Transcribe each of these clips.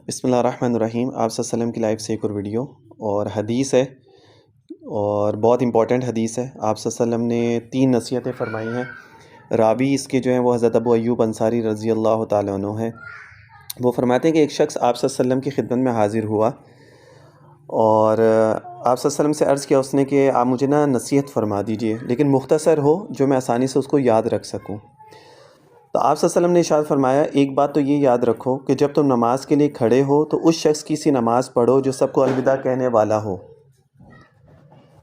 بسم اللہ الرحمن الرحیم۔ آپ صلی اللہ علیہ وسلم کی لائف سے ایک اور ویڈیو اور حدیث ہے، اور بہت امپورٹنٹ حدیث ہے۔ آپ صلی اللہ علیہ وسلم نے 3 نصیحتیں فرمائی ہیں۔ راوی اس کے جو ہیں وہ حضرت ابو ایوب انصاری رضی اللہ تعالیٰ عنہ ہیں۔ وہ فرماتے ہیں کہ ایک شخص آپ صلی اللہ علیہ وسلم کی خدمت میں حاضر ہوا اور آپ صلی اللہ علیہ وسلم سے عرض کیا اس نے کہ آپ مجھے نصیحت فرما دیجئے، لیکن مختصر ہو جو میں آسانی سے اس کو یاد رکھ سکوں۔ تو آپ صلی اللہ علیہ وسلم نے ارشاد فرمایا، ایک بات تو یہ یاد رکھو کہ جب تم نماز کے لیے کھڑے ہو تو اس شخص کی سی نماز پڑھو جو سب کو الوداع کہنے والا ہو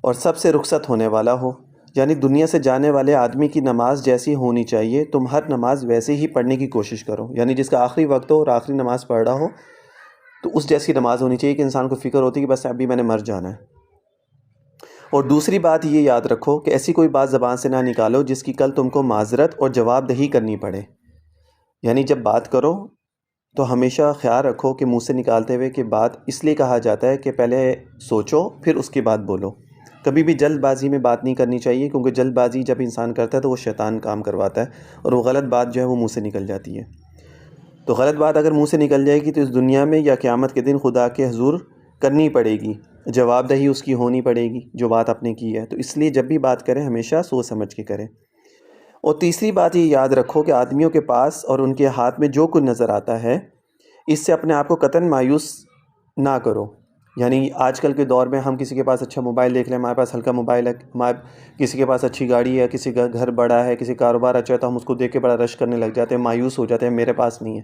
اور سب سے رخصت ہونے والا ہو، یعنی دنیا سے جانے والے آدمی کی نماز جیسی ہونی چاہیے تم ہر نماز ویسے ہی پڑھنے کی کوشش کرو، یعنی جس کا آخری وقت ہو اور آخری نماز پڑھ رہا ہو تو اس جیسی نماز ہونی چاہیے کہ انسان کو فکر ہوتی ہے کہ بس ابھی میں نے مر جانا ہے۔ اور دوسری بات یہ یاد رکھو کہ ایسی کوئی بات زبان سے نہ نکالو جس کی کل تم کو معذرت اور جواب دہی کرنی پڑے، یعنی جب بات کرو تو ہمیشہ خیال رکھو کہ منہ سے نکالتے ہوئے کہ بات اس لیے کہا جاتا ہے کہ پہلے سوچو پھر اس کے بعد بولو۔ کبھی بھی جلد بازی میں بات نہیں کرنی چاہیے، کیونکہ جلد بازی جب انسان کرتا ہے تو وہ شیطان کام کرواتا ہے اور وہ غلط بات جو ہے وہ منہ سے نکل جاتی ہے۔ تو غلط بات اگر منہ سے نکل جائے گی تو اس دنیا میں یا قیامت کے دن خدا کے حضور کرنی پڑے گی، جواب دہی اس کی ہونی پڑے گی جو بات آپ نے کی ہے۔ تو اس لیے جب بھی بات کریں ہمیشہ سوچ سمجھ کے کریں۔ اور تیسری بات یہ یاد رکھو کہ آدمیوں کے پاس اور ان کے ہاتھ میں جو کچھ نظر آتا ہے اس سے اپنے آپ کو قطعاً مایوس نہ کرو، یعنی آج کل کے دور میں ہم کسی کے پاس اچھا موبائل دیکھ لیں، ہمارے پاس ہلکا موبائل ہے، کسی کے پاس اچھی گاڑی ہے، کسی کا گھر بڑا ہے، کسی کاروبار اچھا ہے تو ہم اس کو دیکھ کے بڑا رش کرنے لگ جاتے ہیں، مایوس ہو جاتے ہیں میرے پاس نہیں ہے۔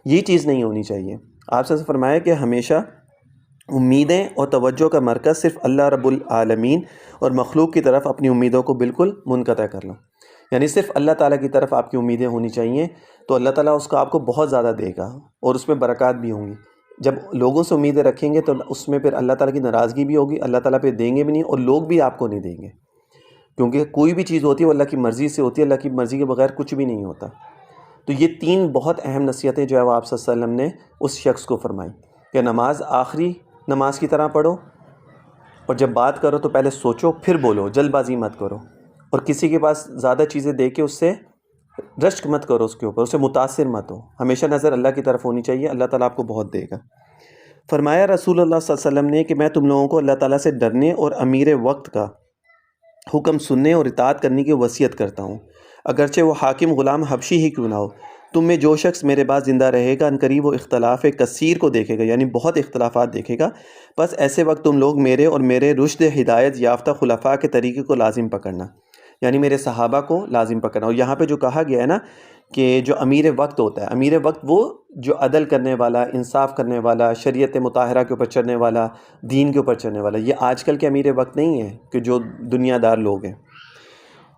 یہ چیز نہیں ہونی چاہیے۔ آپ سے فرمایا کہ ہمیشہ امیدیں اور توجہ کا مرکز صرف اللہ رب العالمین اور مخلوق کی طرف اپنی امیدوں کو بالکل منقطع کر لو، یعنی صرف اللہ تعالیٰ کی طرف آپ کی امیدیں ہونی چاہیے، تو اللہ تعالیٰ اس کو آپ کو بہت زیادہ دے گا اور اس میں برکات بھی ہوں گی۔ جب لوگوں سے امیدیں رکھیں گے تو اس میں پھر اللہ تعالیٰ کی ناراضگی بھی ہوگی، اللہ تعالیٰ پہ دیں گے بھی نہیں اور لوگ بھی آپ کو نہیں دیں گے، کیونکہ کوئی بھی چیز ہوتی ہے وہ اللہ کی مرضی سے ہوتی ہے، اللہ کی مرضی کے بغیر کچھ بھی نہیں ہوتا۔ تو یہ 3 بہت اہم نصیحتیں جو ہے وہ آپ صلی اللہ علیہ وسلم نے اس شخص کو فرمائی کہ نماز آخری نماز کی طرح پڑھو، اور جب بات کرو تو پہلے سوچو پھر بولو، جلد بازی مت کرو، اور کسی کے پاس زیادہ چیزیں دے کے اس سے رشک مت کرو، اس کے اوپر اسے متاثر مت ہو، ہمیشہ نظر اللہ کی طرف ہونی چاہیے، اللہ تعالیٰ آپ کو بہت دے گا۔ فرمایا رسول اللہ صلی اللہ علیہ وسلم نے کہ میں تم لوگوں کو اللہ تعالیٰ سے ڈرنے اور امیر وقت کا حکم سننے اور اطاعت کرنے کی وصیت کرتا ہوں، اگرچہ وہ حاکم غلام حبشی ہی کیوں نہ ہو۔ تم میں جو شخص میرے بعد زندہ رہے گا عنقریب وہ اختلاف کثیر کو دیکھے گا، یعنی بہت اختلافات دیکھے گا، بس ایسے وقت تم لوگ میرے اور میرے رشد ہدایت یافتہ خلفاء کے طریقے کو لازم پکڑنا، یعنی میرے صحابہ کو لازم پکڑنا۔ اور یہاں پہ جو کہا گیا ہے نا کہ جو امیر وقت ہوتا ہے، امیر وقت وہ جو عدل کرنے والا، انصاف کرنے والا، شریعت مطہرہ کے اوپر چلنے والا، دین کے اوپر چلنے والا، یہ آج کل کے امیر وقت نہیں ہے کہ جو دنیا دار لوگ ہیں۔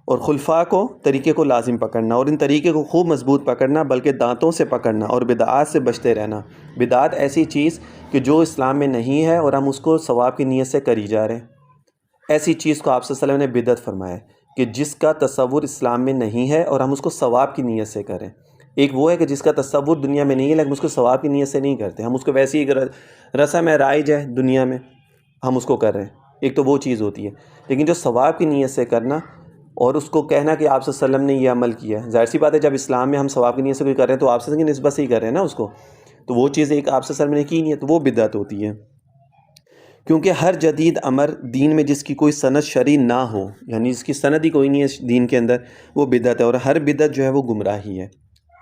اور خلفاء کو طریقے کو لازم پکڑنا اور ان طریقے کو خوب مضبوط پکڑنا، بلکہ دانتوں سے پکڑنا اور بدعات سے بچتے رہنا۔ بدعات ایسی چیز کہ جو اسلام میں نہیں ہے اور ہم اس کو ثواب کی نیت سے کری جا رہے ہیں، ایسی چیز کو آپ صلی اللہ علیہ وسلم نے بدعت فرمایا کہ جس کا تصور اسلام میں نہیں ہے اور ہم اس کو ثواب کی نیت سے کریں۔ ایک وہ ہے کہ جس کا تصور دنیا میں نہیں ہے لیکن اس کو ثواب کی نیت سے نہیں کرتے، ہم اس کو ویسی ایک رسم ہے رائج ہے دنیا میں ہم اس کو کر رہے ہیں، ایک تو وہ چیز ہوتی ہے۔ لیکن جو ثواب کی نیت سے کرنا اور اس کو کہنا کہ آپ صلی اللہ علیہ وسلم نے یہ عمل کیا ہے، ظاہر سی بات ہے جب اسلام میں ہم ثواب کی نیت سے کوئی کر رہے ہیں تو آپ صلی اللہ علیہ وسلم کی نسبت سے ہی کر رہے ہیں نا اس کو، تو وہ چیز ایک آپ صلی اللہ علیہ وسلم نے کی نہیں ہے تو وہ بدعت ہوتی ہے۔ کیونکہ ہر جدید امر دین میں جس کی کوئی سند شرعی نہ ہو، یعنی جس کی سند ہی کوئی نہیں ہے دین کے اندر، وہ بدعت ہے، اور ہر بدعت جو ہے وہ گمراہی ہے،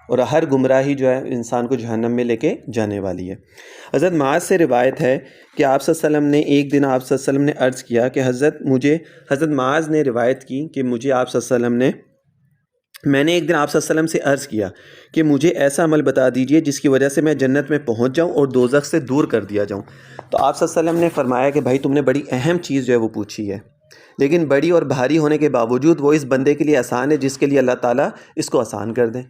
اور ہر گمراہی جو ہے انسان کو جہنم میں لے کے جانے والی ہے۔ حضرت معاذ سے روایت ہے کہ آپ صلی اللہ علیہ وسلم نے ایک دن آپ صلی اللہ علیہ وسلم نے عرض کیا کہ حضرت معاذ نے روایت کی کہ مجھے آپ صلی اللہ علیہ وسلم نے میں نے ایک دن آپ صلی اللہ علیہ وسلم سے عرض کیا کہ مجھے ایسا عمل بتا دیجئے جس کی وجہ سے میں جنت میں پہنچ جاؤں اور دوزخ سے دور کر دیا جاؤں۔ تو آپ صلی اللہ علیہ وسلم نے فرمایا کہ بھائی تم نے بڑی اہم چیز جو ہے وہ پوچھی ہے، لیکن بڑی اور بھاری ہونے کے باوجود وہ اس بندے کے لیے آسان ہے جس کے لیے اللہ تعالیٰ اس کو آسان کر دیں،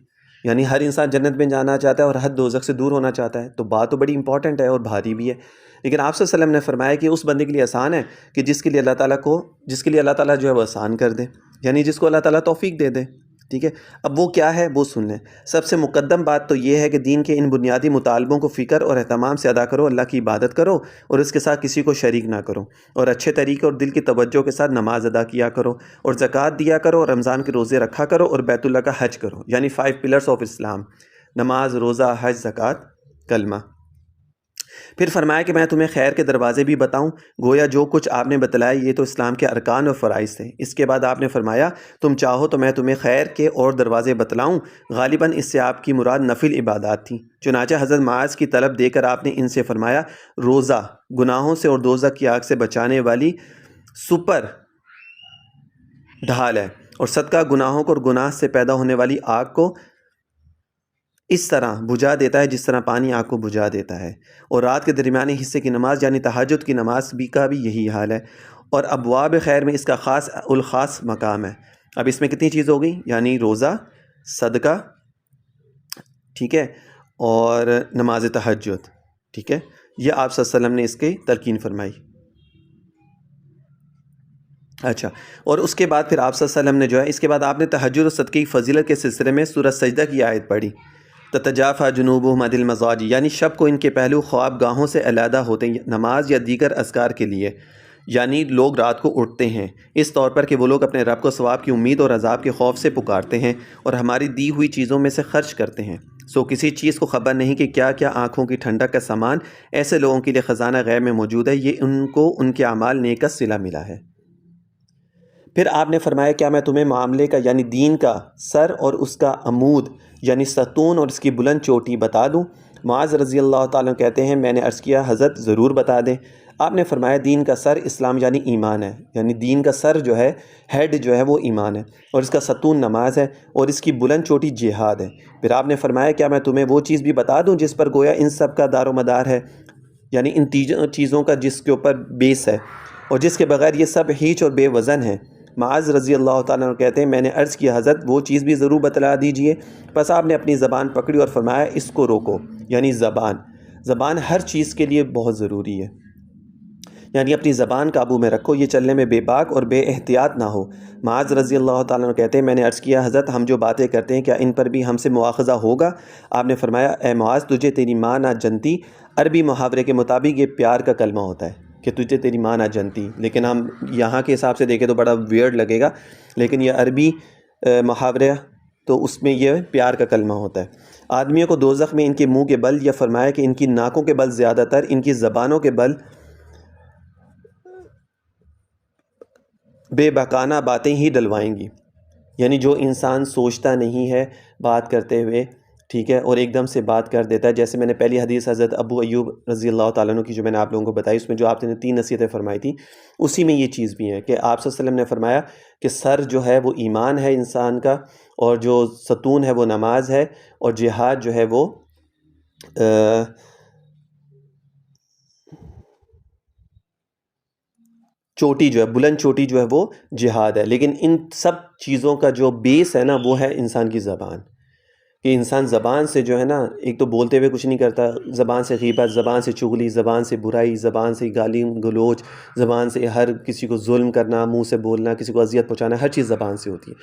یعنی ہر انسان جنت میں جانا چاہتا ہے اور ہر دوزخ سے دور ہونا چاہتا ہے، تو بات تو بڑی امپورٹنٹ ہے اور بھاری بھی ہے، لیکن آپ صلی اللہ علیہ وسلم نے فرمایا کہ اس بندے کے لیے آسان ہے کہ جس کے لیے اللہ تعالیٰ جو ہے وہ آسان کر دے، یعنی جس کو اللہ تعالیٰ توفیق دے دے۔ ٹھیک ہے، اب وہ کیا ہے وہ سن لیں۔ سب سے مقدم بات تو یہ ہے کہ دین کے ان بنیادی مطالبوں کو فکر اور اہتمام سے ادا کرو، اللہ کی عبادت کرو اور اس کے ساتھ کسی کو شریک نہ کرو، اور اچھے طریقے اور دل کی توجہ کے ساتھ نماز ادا کیا کرو اور زکوٰۃ دیا کرو اور رمضان کے روزے رکھا کرو اور بیت اللہ کا حج کرو، یعنی 5 پلرز آف اسلام: نماز، روزہ، حج، زکوٰۃ، کلمہ۔ پھر فرمایا کہ میں تمہیں خیر کے دروازے بھی بتاؤں، گویا جو کچھ آپ نے بتلایا یہ تو اسلام کے ارکان اور فرائض تھے۔ اس کے بعد آپ نے فرمایا تم چاہو تو میں تمہیں خیر کے اور دروازے بتلاؤں، غالباً اس سے آپ کی مراد نفل عبادات تھیں۔ چنانچہ حضرت معاذ کی طلب دے کر آپ نے ان سے فرمایا روزہ گناہوں سے اور دوزخ کی آگ سے بچانے والی سپر ڈھال ہے، اور صدقہ گناہوں کو اور گناہ سے پیدا ہونے والی آگ کو اس طرح بجھا دیتا ہے جس طرح پانی آگ کو بجھا دیتا ہے، اور رات کے درمیانی حصے کی نماز یعنی تہجد کی نماز کا بھی یہی حال ہے، اور ابواب خیر میں اس کا خاص الخاص مقام ہے۔ اب اس میں کتنی چیز ہو گئی؟ یعنی روزہ، صدقہ، ٹھیک ہے، اور نماز تہجد، ٹھیک ہے، یہ آپ صلی اللہ علیہ وسلم نے اس کی تلقین فرمائی۔ اچھا، اور اس کے بعد پھر آپ صلی اللہ علیہ وسلم نے جو ہے اس کے بعد آپ نے تہجد اور صدقے کی فضیلت کے سلسلے میں سورہ سجدہ کی آیت پڑھی، تتجافی جنوبہم عن المضاجع، یعنی شب کو ان کے پہلو خواب گاہوں سے علیحدہ ہوتے ہیں نماز یا دیگر اذکار کے لیے، یعنی لوگ رات کو اٹھتے ہیں اس طور پر کہ وہ لوگ اپنے رب کو ثواب کی امید اور عذاب کے خوف سے پکارتے ہیں اور ہماری دی ہوئی چیزوں میں سے خرچ کرتے ہیں۔ سو کسی چیز کو خبر نہیں کہ کیا کیا آنکھوں کی ٹھنڈک کا سامان ایسے لوگوں کے لیے خزانہ غیب میں موجود ہے، یہ ان کو ان کے اعمال نیک کا صلہ ملا ہے۔ پھر آپ نے فرمایا کیا میں تمہیں معاملے کا یعنی دین کا سر اور اس کا عمود یعنی ستون اور اس کی بلند چوٹی بتا دوں؟ معاذ رضی اللہ تعالیٰ کہتے ہیں میں نے عرض کیا حضرت ضرور بتا دیں۔ آپ نے فرمایا دین کا سر اسلام یعنی ایمان ہے، یعنی دین کا سر جو ہے، ہیڈ جو ہے وہ ایمان ہے، اور اس کا ستون نماز ہے، اور اس کی بلند چوٹی جہاد ہے۔ پھر آپ نے فرمایا کیا میں تمہیں وہ چیز بھی بتا دوں جس پر گویا ان سب کا دار و مدار ہے، یعنی ان چیزوں کا جس کے اوپر بیس ہے اور جس کے بغیر یہ سب ہیچ اور بے وزن ہے؟ معاذ رضی اللہ تعالیٰ عنہ کہتے ہیں میں نے عرض کیا حضرت وہ چیز بھی ضرور بتلا دیجئے۔ پس آپ نے اپنی زبان پکڑی اور فرمایا اس کو روکو، یعنی زبان ہر چیز کے لیے بہت ضروری ہے، یعنی اپنی زبان قابو میں رکھو، یہ چلنے میں بے باک اور بے احتیاط نہ ہو۔ معاذ رضی اللہ تعالیٰ عنہ کہتے ہیں میں نے عرض کیا حضرت ہم جو باتیں کرتے ہیں کیا ان پر بھی ہم سے مواخذہ ہوگا؟ آپ نے فرمایا اے معاذ تجھے تیری ماں نہ جنتی، عربی محاورے کے مطابق یہ پیار کا کلمہ ہوتا ہے کہ تجھے تیری ماں نہ جنتی، لیکن ہم یہاں کے حساب سے دیکھیں تو بڑا ویئرڈ لگے گا، لیکن یہ عربی محاورہ تو اس میں یہ پیار کا کلمہ ہوتا ہے۔ آدمیوں کو دوزخ میں ان کے منہ کے بل، یا فرمایا کہ ان کی ناکوں کے بل زیادہ تر ان کی زبانوں کے بل بے بکانہ باتیں ہی ڈلوائیں گی، یعنی جو انسان سوچتا نہیں ہے بات کرتے ہوئے، ٹھیک ہے، اور ایک دم سے بات کر دیتا ہے، جیسے میں نے پہلی حدیث حضرت ابو ایوب رضی اللہ تعالیٰ عنہ کی جو میں نے آپ لوگوں کو بتائی، اس میں جو آپ نے 3 نصیحتیں فرمائی تھی، اسی میں یہ چیز بھی ہے کہ آپ صلی اللہ علیہ وسلم نے فرمایا کہ سر جو ہے وہ ایمان ہے انسان کا، اور جو ستون ہے وہ نماز ہے، اور جہاد جو ہے وہ چوٹی جو ہے، بلند چوٹی جو ہے وہ جہاد ہے۔ لیکن ان سب چیزوں کا جو بیس ہے نا وہ ہے انسان کی زبان، کہ انسان زبان سے جو ہے نا ایک تو بولتے ہوئے کچھ نہیں کرتا، زبان سے غیبت، زبان سے چغلی، زبان سے برائی، زبان سے گالی گلوچ، زبان سے ہر کسی کو ظلم کرنا، منہ سے بولنا، کسی کو اذیت پہنچانا، ہر چیز زبان سے ہوتی ہے۔